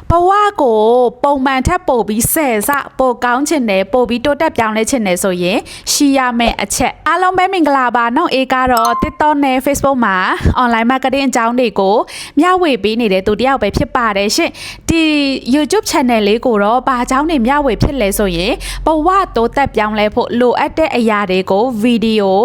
เพราะว่าโกปงมันถ้าโปบีเสซะโปก้าวเช่นเนโปบีโตแต่ပြောင်းလဲเช่นเนဆိုရင်ရှိရမယ့်အချက်အားလုံးပဲမင်္ဂလာပါနော်အေကတော့ TikTok နဲ့ Facebook မှာ online marketing အကြောင်းတွေကိုမျှဝေပေးနေတဲ့သူတယောက်ပဲဖြစ်ပါတယ်ရှင်ဒီ YouTube channel လေးကိုတော့ဘာအကြောင်းတွေမျှဝေဖြစ်လဲဆိုရင်ဘဝတိုးတက်ပြောင်းလဲဖို့လိုအပ်တဲ့အရာတွေကိုဗီဒီယို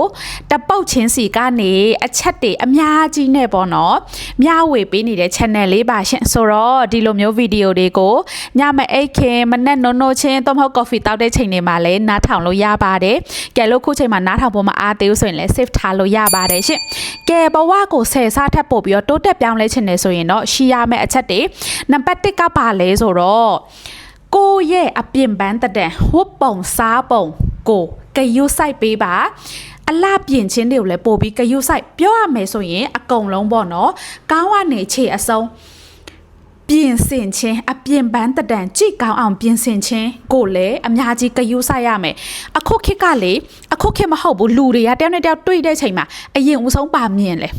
တပုတ်ချင်းစီကနေအချက်တွေအများကြီးနဲ့ပေါ့နော်မျှဝေပေးနေတဲ့ channel လေးပါရှင်ဆိုတော့ဒီလိုမျိုးဗီဒီယိုတွေကိုညမအိတ်ခင်မနဲ့နိုးချင်းတော့မဟုတ် coffee တောက်တဲ့ချိန်တွေမှာလည်းနားထောင်လို့ရပါတယ်ကဲလို့ခုချိန်မှာနားထောင်ဖို့မအားသေးဘူးဆိုရင်လည်း save ထားလို့ရပါတယ်ရှင်ကဲဘဝကိုဆယ်စားထပ်ပို့ပြီးတော့တိုးတက်ပြောင်းလဲခြင်းနေဆိုရင်တော့ရှိရမယ့်အချက်တွေနံပါတ်1ကပါလဲဆိုတော့ကိုရဲ့အပြင်ပန်းတဲ့ဝတ်ပုံစားပုံကိုကယူဆိုင်ပေးပါအလှပြင်ချင်းတွေကိုလည်းပို့ပြီးကယူဆိုင်ပြောရမယ်ဆိုရင်အကုန်လုံးပေါ့နော်ကောင်းကနေခြေအစုံပြင်ဆင်ခြင်းအပြင်ပန်းတန်ကြည့်ကောင်းအောင်ပြင်ဆင်ခြင်းကိုလည်းအများကြီးကယူဆိုင်ရမယ်အခုခေတ်ကလေအခုခေတ်မဟုတ်ဘူးလူတွေကတယောက်နဲ့တယောက်တွေ့တဲ့ချိန်မှာအရင်ဦးဆုံးပါမြင်လေ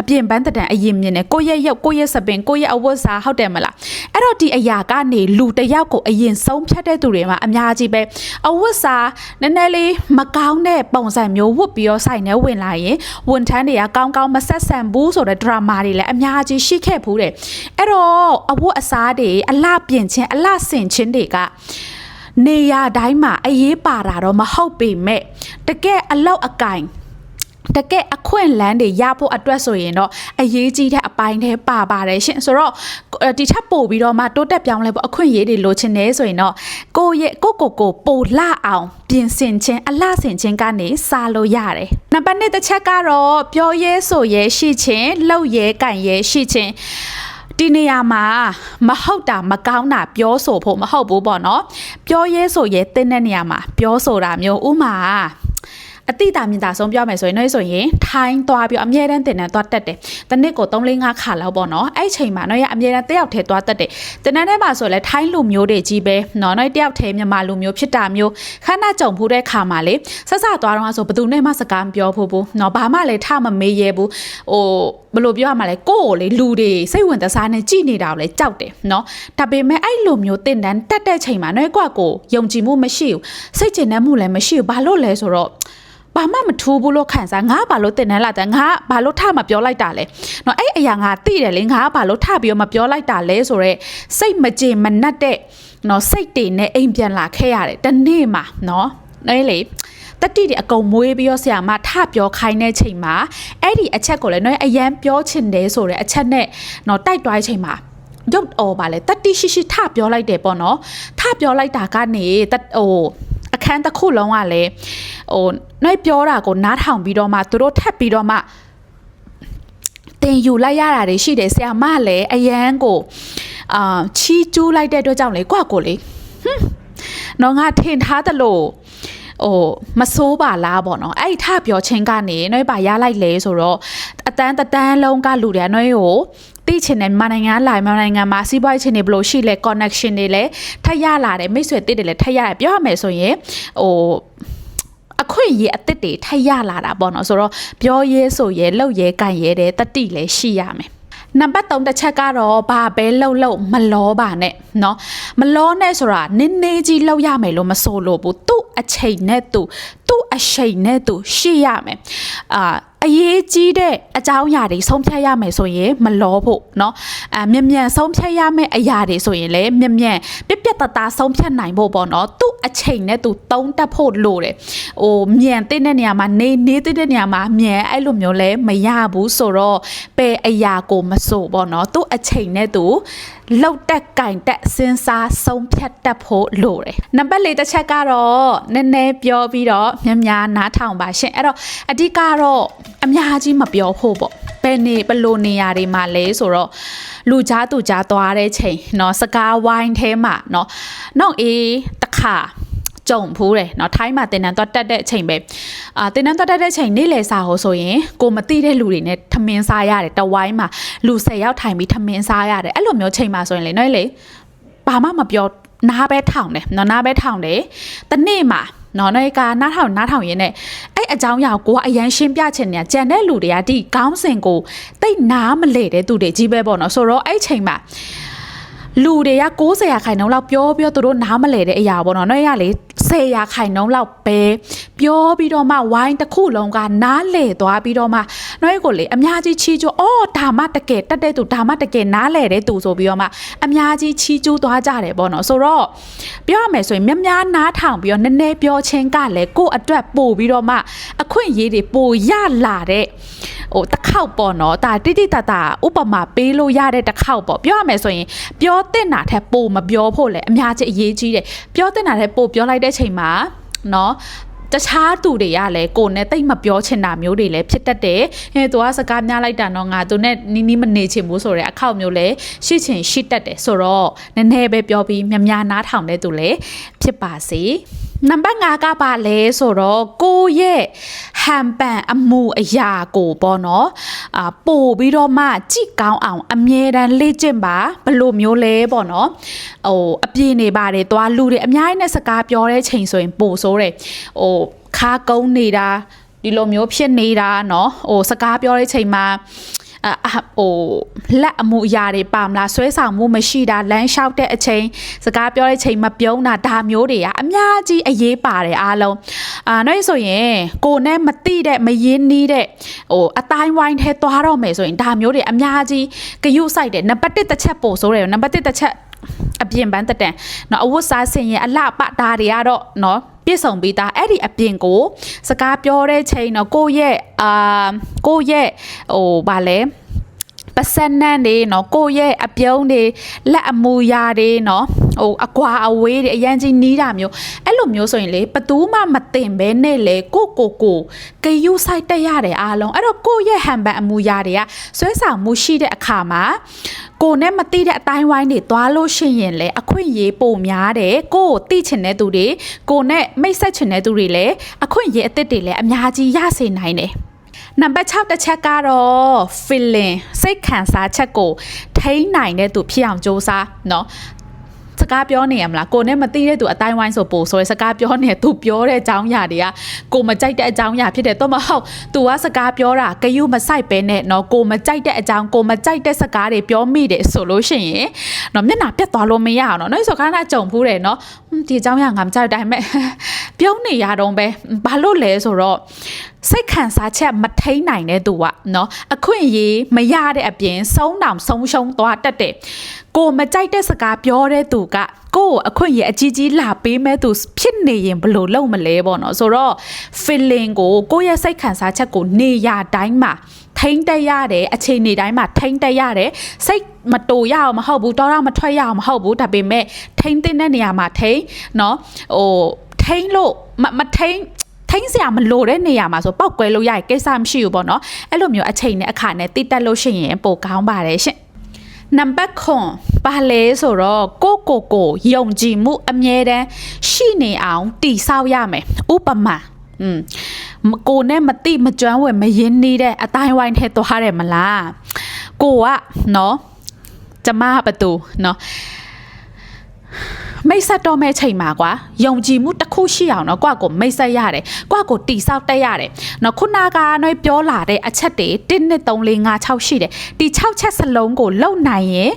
အပြင်ပန်းတန်အရင်မြင်တယ်ကိုရဲ့ရုပ်ကိုရဲ့စပင်ကိုရဲ့အဝတ်စားဟုတ်တယ်မလားအဲ့တော့ဒီအရာကနေလူတယောက်ကိုအရင်ဆုံးဖြတ်တဲ့သူတွေမှာအများကြီးပဲအဝတ်စားနည်းနည်းလေးမကောင်းတဲ့ပုံစံမျိုးဝတ်ပြီးတော့ဆိုင်နေဝင်လာရင်ဝန်ထမ်းတွေကကောင်းကောင်းမဆက်ဆံဘူးဆိုတဲ့ဒရာမာတွေလည်းအများကြီးရှိခဲ့ဘူးတဲ့အဲ့တော့အဝတ်အစားတွေအလှပြင်ခြင်းအလှဆင်ခြင်းတွေကနေရာတိုင်းမှာအရေးပါတာတော့မဟုတ်ပေမဲ့တကယ်အလောက်အကင်တကယ်အခွင့်လန်းတွေရဖို့အတွက်ဆိုရင်တော့အရေးကြီးတဲ့အပိုင်းတွေပါပါတယ်ရှင်ဆိုတော့ဒီထပ်ပို့ပြီးတော့မှတိုးတက်ပြောင်းလဲဖို့အခွင့်အရေးတွေလိုချင်နေဆိုရင်တော့ကိုပိုလှအောင်ပြင်ဆင်ခြင်းအလှဆင်ခြင်းကနေစားလို့ရတယ်နံပါတ်1တစ်ချက်ကတော့ပြောရဲဆိုရဲရှိခြင်းလှုပ်ရဲကန်ရဲရှိခြင်းဒီနေရာမှာမဟုတ်တာမကောင်းတာပြောဆိုဖို့မဟုတ်ဘူးပေါ့နော်ပြောရဲဆိုရဲတင်းတဲ့နေရာမှာပြောဆိုတာမျိုးဥမာအတိတာမြင်တာဆုံးပြောမယ်ဆိုရင်နှွေးဆိုရင်ထိုင်းသွားပြီးအမြဲတမ်းတင်တန်းသွားတက်တယ်တနစ်ကို3-5ခါလောက်ပေါ့နော်အဲ့ချိန်မှာနှွေးရအမြဲတမ်းတယောက်ထဲသွားတက်တယ်တင်တန်းထဲမှာဆိုလဲထိုင်းလူမျိုးတွေကြီးပဲနော်နှွေးတယောက်ထဲမြန်မာလူမျိုးဖြစ်တာမျိုးခဏကြုံဖူးတဲ့ခါမှာလေဆက်သွားတော့ဆိုဘယ်သူနဲ့မှစကားမပြောဖို့ဘူးနော်ဘာမှလည်းထမမေးရဲဘူးဘယ်လိုပြောရမှာလဲကိုယ့်ကိုလေလူတွေစိတ်ဝင်တစားနဲ့ကြည်နေတာကိုလေကြောက်တယ်နော်ဒါပေမဲ့အဲ့လိုမျိုးတင်တန်းတက်တဲ့ချိန်မှာနှွေးကွက်ကိုယုံကြည်မှုမရှိဘူးစိတ်ကျဉ်နှံ့မှုလည်းမရှိဘူးဘာလို့လဲဆိုတော့ဘာမှမထူးဘူးလို့ခံစားငါဘာလို့တင်နေလာတယ်ငါဘာလို့ထမပြောလိုက်တာလဲเนาะအဲ့အရာငါသိတယ်လေငါဘာလို့ထပြီးတော့မပြောလိုက်တာလဲဆိုတော့စိတ်မကြေမနက်တဲ့เนาะစိတ်တွေနဲ့အိမ်ပြန်လာခဲ့ရတယ်တနေ့မှာเนาะအဲ့လေတတိတွေအကုန်မွေးပြီးတော့ဆရာမထပြောခိုင်းတဲ့ချိန်မှာအဲ့ဒီအချက်ကိုလည်းเนาะအရန်ပြောချင်တယ်ဆိုတဲ့အချက်နဲ့เนาะတိုက်တွိုင်းချိန်မှာရုပ်ပါလေတတိရှိထပြောလိုက်တယ်ပေါ့เนาะထပြောလိုက်တာကနေအခန်းတစ်ခုလုံးကလည်းနှိုက်ပြောတာကိုနားထောင်ပြီးတော့မှသူတို့ထပ်ပြီးတော့မှတင်ယူလိုက်ရတာတွေရှိတယ်ဆရာမလည်းအရန်ကိုချီးကျူးလိုက်တဲ့အတွက်ကြောင့်လေကွာကိုလေနော်ငါထင်ထားတယ်လို့မစိုးပါလားပေါ့နော်အဲ့ထပြောချင်းကနေနှွေးပါရလိုက်လေဆိုတော့အတန်းလုံးကလူတွေနှွေးကိုသိချင်တယ်မြန်မာနိုင်ငံမှာစီးပွားရေးချင်းတွေဘယ်လိုရှိလဲ connection တွေလည်းထပ်ရလာတယ်မိတ်ဆွေတိတွေလည်းထပ်ရတယ်ပြောရမယ်ဆိုရင်အခွင့်အရေးအသစ်တွေထပ်ရလာတာပေါ့နော်ဆိုတော့ပြောရဲဆိုရဲလှုပ်ရဲကန်ရဲတဲ့တတိလည်းရှိရမယ်နံပါတ်3တစ်ချက်ကတော့ဘာပဲလှုပ်မလောပါနဲ့เนาะမလောနဲ့ဆိုတာနင်းနေကြီးလှုပ်ရမယ်လို့မဆိုလို့ဘူးသူ့အချိန်နဲ့သူအချိန်နဲ့သူရှိရမယ်အရေးကြီးတဲ့အကြောင်းအရာတွေဆုံးဖြတ်ရမယ်ဆိုရင်မလောဖို့เนาะမြန်ဆုံးဖြတ်ရမယ့်အရာတွေဆိုရင်လည်းမြန်ပြက်သားဆုံးဖြတ်နိုင်ဖို့ပေါ့เนาะသူ့အချိန်နဲ့သူတုံးတက်ဖို့လိုတယ်မြန်တဲ့နေရာမှာနေတဲ့နေရာမှာမြန်အဲ့လိုမျိုးလဲမရဘူးဆိုတော့ပဲအရာကိုမဆိုပေါ့เนาะသူ့အချိန်နဲ့သူလောက်တက်ကင်တက်စဉ်းစားဆုံးဖြတ်တတ်ဖို့လိုတယ်နံပါတ်4တစ်ချက်ကတော့နည်းနည်းပြောပြီးတော့များနားထောင်ပါရှင်အဲ့တော့အဓိကတော့အများကြီးမပြောဖို့ပေါ့ဘယ်လိုနေရာတွေမှာလဲဆိုတော့လူကြားသူကြားသွားတဲ့ချိန်เนาะစကားဝိုင်းထဲမှာเนาะနောက်တခါကြုံဖူးတယ်เนาะထိုင်းမှာတင်တန်းသွားတက်တဲ့အချိန်ပဲတင်တန်းသွားတက်တဲ့အချိန်နေ့လယ်စာဟိုဆိုရင်ကိုမသိတဲ့လူတွေနဲ့ထမင်းစားရတယ်တဝိုင်းမှာလူ10ယောက်ထိုင်ပြီးထမင်းစားရတယ်အဲ့လိုမျိုးချိန်မှာဆိုရင်လေဘာမှမပြောနားပဲထောင်တယ်เนาะနားပဲထောင်တယ်တနေ့မှာနော်နော်ကနားထောင်ရင်းနဲ့အဲ့အကြောင်းအရာကိုကအရန်ရှင်းပြချင်နေတာကြံတဲ့လူတွေကဒီခေါင်းစဉ်ကိုတိတ်နားမလဲတဲ့သူတွေကြီးပဲပေါ့နော်ဆိုတော့အဲ့ချိန်မှာ လူတွေက90ခိုင်နှုန်းလောက်ပြောသူတို့နားမလဲတဲ့အရာပေါ့နော်နော်ရလေ10ခိုင်နှုန်းလောက်ပဲပြောပြီးတော့မှဝိုင်းတစ်ခုလုံးကနားလဲသွားပြီးတော့မှနော်ရကိုလေအများကြီးချီးကျူးအော်ဒါမှတကယ်တက်တဲ့သူဒါမှတကယ်နားလဲတဲ့သူဆိုပြီးတော့မှအများကြီးချီးကျူးသွားကြတယ်ပေါ့နော်ဆိုတော့ပြောရမယ်ဆိုရင်များနားထောင်ပြီးတော့နည်းနည်းပြောချင်းကလည်းကိုယ့်အတွက်ပို့ပြီးတော့မှအခွင့်အရေးတွေပိုရလာတဲ့တစ်ခေါက်ပေါ့နော်ဒါတိတိတတဥပမာပေးလို့ရတဲ့တစ်ခေါက်ပေါ့ပြောရမယ်ဆိုရင်ပြောတဲ့နာထက်ပိုမပြောဖို့လေအများကြီးအရေးကြီးတယ်ပြောတဲ့နာထက်ပိုပြောလိုက်တဲ့ချိန်မှာနော်တခြားသူတွေကလည်းကိုနဲ့တိတ်မပြောချင်တာမျိုးတွေလည်းဖြစ်တတ်တယ်သူကစကားများလိုက်တာတော့ငါသူနဲ့နီးမနေချင်ဘူးဆိုတဲ့အခောက်မျိုးလည်းရှိချင်ရှိတတ်တယ်ဆိုတော့နည်းနည်းပဲပြောပြီးများနားထောင်တဲ့သူလည်းဖြစ်ပါစေနံပါတ်5ကပါလဲဆိုတော့ကိုရဲ့ဟန်ပန်အမှုအရာကိုပေါ့နော်ပို့ပြီးတော့မှကြည့်ကောင်းအောင်အမြဲတမ်းလေ့ကျင့်ပါဘလို့မျိုးလဲပေါ့နော်အပြင်းနေပါတယ်သွားလူတွေအများကြီးနဲ့စကားပြောတဲ့ချိန်ဆိုရင်ပို့ဆိုးတယ်ခါကုန်းနေတာဒီလိုမျိုးဖြစ်နေတာเนาะစကားပြောတဲ့ချိန်မှာလက်အမှုအရာတွေပါမလားဆွဲဆောင်မှုမရှိတာလမ်းလျှောက်တဲ့အချိန်စကားပြောတဲ့ချိန်မပြုံးတာဒါမျိုးတွေကအများကြီးအရေးပါတယ်အားလုံးနောက်ဆိုရင်ကိုနဲ့မတိတဲ့မရင်းနှီးတဲ့အတိုင်းဝိုင်းထဲသွားတော့မယ်ဆိုရင်ဒါမျိုးတွေအများကြီးဂရုစိုက်တယ်နံပါတ်1တစ်ချက်ပို့ဆိုတယ်နံပါတ်1တစ်ချက်အပြင်ပန်းတက်တယ်နော်အဝတ်စားဆင်ရင်အလှပဒါတွေကတော့နော်ပြည့်စုံပြီးသားအဲ့ဒီအပြင်ကိုစကားပြောတဲ့ချိန်တော့ကိုရဲ့ဗာလဲပစနန်တွေနော်ကိုရဲ့အပြုံးတွေလက်အမူအရာတွေနော်အကွာအဝေးတွေအရန်ကြီးနီးတာမျိုးအဲ့လိုမျိုးဆိုရင်လေဘသူမှမတင်ဘဲနဲ့လေကိုဂယူဆိုင်တက်ရတယ်အားလုံးအဲ့တော့ကိုရဲ့ဟန်ပန်အမူအရာတွေကဆွဲဆောင်မှုရှိတဲ့အခါမှာကိုနဲ့မတိတဲ့အတိုင်းဝိုင်းတွေသွားလို့ရှိရင်လေအခွင့်အရေးပိုများတယ်ကိုတိချင်တဲ့သူတွေကိုနဲ့မိတ်ဆက်ချင်တဲ့သူတွေလည်းအခွင့်အရေးအသစ်တွေလည်းအများကြီးရစေနိုင်တယ်နံပါတ်6တစ်ချက်ကတော့ feeling စိတ်ခံစားချက်ကိုထိန်းနိုင်တဲ့သူဖြစ်အောင်စ조사เนาะစကားပြောနေရမလားကိုနဲ့မသိတဲ့သူအတိုင်းဝိုင်းဆိုပို့ဆိုရယ်စကားပြောနေသူပြောတဲ့အကြောင်းအရာတွေကကိုမကြိုက်တဲ့အကြောင်းအရာဖြစ်တယ်တော့မဟုတ်သူကစကားပြောတာဂယုမဆိုင်ပဲနဲ့เนาะကိုမကြိုက်တဲ့အကြောင်းကိုမကြိုက်တဲ့စကားတွေပြောမိတယ်ဆိုလို့ရှိရင်เนาะမျက်နှာပြတ်သွားလို့မရအောင်เนาะဆိုခါနာကြုံဖူးတယ်เนาะဒီအကြောင်းအရာငါမကြိုက်တိုင်းမဲ့ပြုံးနေရတော့ပဲဘာလို့လဲဆိုတော့စိတ်ခံစားချက်မထိန်နိုင်တဲ့သူကเนาะအခွင့်အရေးမရတဲ့အပြင်ဆုံးရှုံးသွားတတ်တယ်ကိုမကြိုက်တဲ့စကားပြောတဲ့သူကကိုအခွင့်အရေးအကြီးကြီးလာပေးမဲ့သူဖြစ်နေရင်ဘယ်လိုလုပ်မလဲပေါ့နော်ဆိုတော့ feeling ကိုရဲ့စိတ်ခံစားချက်ကိုနေရတိုင်းမှာထိန်းတက်ရတယ်အချိန်နေတိုင်းမှာထိန်းတက်ရတယ်စိတ်မတူရအောင်မဟုတ်ဘူးတော်ရမထွက်ရအောင်မဟုတ်ဘူးဒါပေမဲ့ထိန်းတဲ့နေရာမှာထိန်းเนาะထိန်းလို့မထိန်းစရာမလိုတဲ့နေရာမှာဆိုပောက်ကွဲလို့ရရင်ကိစ္စမရှိဘူးပေါ့နော်အဲ့လိုမျိုးအချိန်နဲ့အခါနဲ့တိတက်လို့ရှိရင်ပိုကောင်းပါတယ်ရှင်နံပါတ်9ပါလဲဆိုတော့ကိုယုံကြည်မှုအမြဲတမ်းရှိနေအောင်တည်ဆောက်ရမယ်ဥပမာကိုနဲ့မတိမကျွမ်းဝင်မရင်းနှီးတဲ့အတိုင်းဝိုင်းထဲသွားတယ်မလားကိုကနော်ကျမဘသူနော်မိတ်ဆက်တော့မဲ့ချိန်မှာကွာယုံကြည်မှုတစ်ခုရှိအောင်နော်ကိုမိတ်ဆက်ရတယ်ကိုတီဆောက်တက်ရတယ်နော်ခုနကနော်ပြောလာတဲ့အချက်တွေ1 2 3 4 5 6ရှိတယ်ဒီ6ချက်စလုံးကိုလုံနိုင်ရင်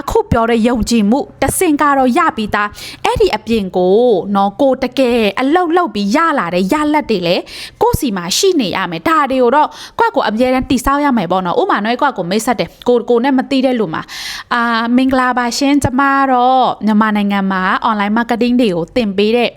အခုပြောတဲ့ယုံကြည်မှုတစင်ကတော့ရပြီးသားအဲ့ဒီအပြင်ကိုနော်ကိုတကယ်အလောက်လောက်ပြီးရလာတဲ့ရလက်တွေလေကိုစီမှာရှိနေရမယ်ဒါတွေကိုတော့ကိုအမြဲတမ်းတိဆောက်ရမယ်ပေါ့နော်ဥမာနော်ကိုမိတ်ဆက်တယ်ကိုနဲ့မသိတဲ့လူမှာမင်္ဂလာပါရှင်ကျမတော့မြန်မာနိုင်ငံမှာ online marketing တွေကိုသင်ပေးတဲ့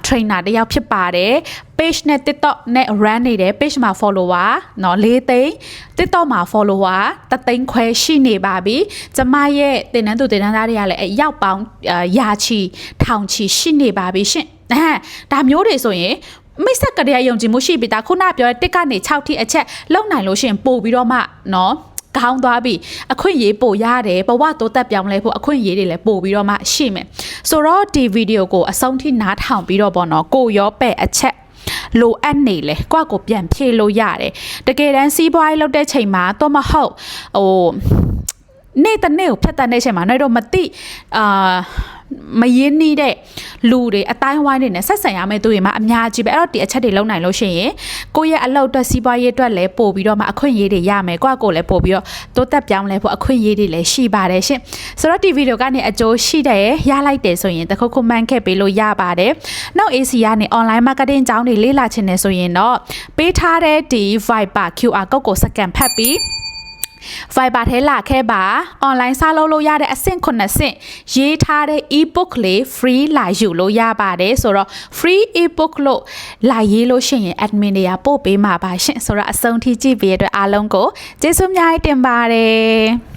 trainer တယောက်ဖြစ်ပါတယ်page နဲ့ TikTok နဲ့ run နေတယ် page မှာ follower เนาะ4သိန်း TikTok မှာ follower 3သိန်းခွဲရှိနေပါပြီကျမရဲ့တင်နန်းသူတင်နန်းသားတွေကလည်းအရောက်ပေါင်းရာချီထောင်ချီရှိနေပါပြီရှင်ဒါမျိုးတွေဆိုရင်မိတ်ဆက်ကလေးယုံကြည်မှုရှိပြီးသားခုနပြောတဲ့1ကနေ6ထိအချက်လုံနိုင်လို့ရှင်ပို့ပြီးတော့မှเนาะကောင်းသွားပြီအခွင့်အရေးပို့ရတယ်ဘဝတိုးတက်ပြောင်းလဲဖို့အခွင့်အရေးတွေလည်းပို့ပြီးတော့မှရှိမယ်ဆိုတော့ဒီဗီဒီယိုကိုအဆုံးထိနားထောင်ပြီးတော့ပေါ့နော်ကိုရောပဲ့အချက်လိုအပ်နေလေကိုပြန်ဖြည့်လို့ရတယ်တကယ်တမ်းစီးပွားရေးလုပ်တဲ့ချိန်မှာတော့မဟုတ်နေ့တနေ့ကိုဖြတ်တန်းတဲ့ချိန်မှာတော့မသိ မရင်းနှီးတဲ့လူတွေအတိုင်းဝိုင်းတွေနဲ့ဆက်ဆံရမယ့်သူတွေမှာအများကြီးပဲအဲ့တော့ဒီအချက်တွေလုံနိုင်လို့ရှိရင်ကိုယ့်ရဲ့အလုပ်အတွက်စီးပွားရေးအတွက်လည်းပို့ပြီးတော့မှအခွင့်အရေးတွေရမယ်ကိုယ့်ကိုယ်လည်းပို့ပြီးတော့တိုးတက်ပြောင်းလဲဖို့အခွင့်အရေးတွေလည်းရှိပါတယ်ရှင်ဆိုတော့ဒီဗီဒီယိုကနေအကျိုးရှိတယ်ရလိုက်တယ်ဆိုရင်တခုခုမှန်းခဲ့ပေးလို့ရပါတယ်နောက် AC ကနေ online marketing အကြောင်းတွေလေ့လာချင်တယ်ဆိုရင်တော့ပေးထားတဲ့ဒီ Viber QR code ကိုစကန်ဖတ်ပြီး Viber ထဲလာခဲ့ပါ online စလုပ်လို့ရတဲ့အဆင့်9ဆင့်ရေးထားတဲ့ ebook လေး free လာယူလို့ရပါတယ်ဆိုတော့ free ebook လို့လာရေးလို့ရှိရင် admin တွေကပို့ပေးမှာပါရှင်ဆိုတော့အဆုံးထိကြည့်ပေးရတဲ့အားလုံးကိုကျေးဇူးအများကြီးတင်ပါတယ်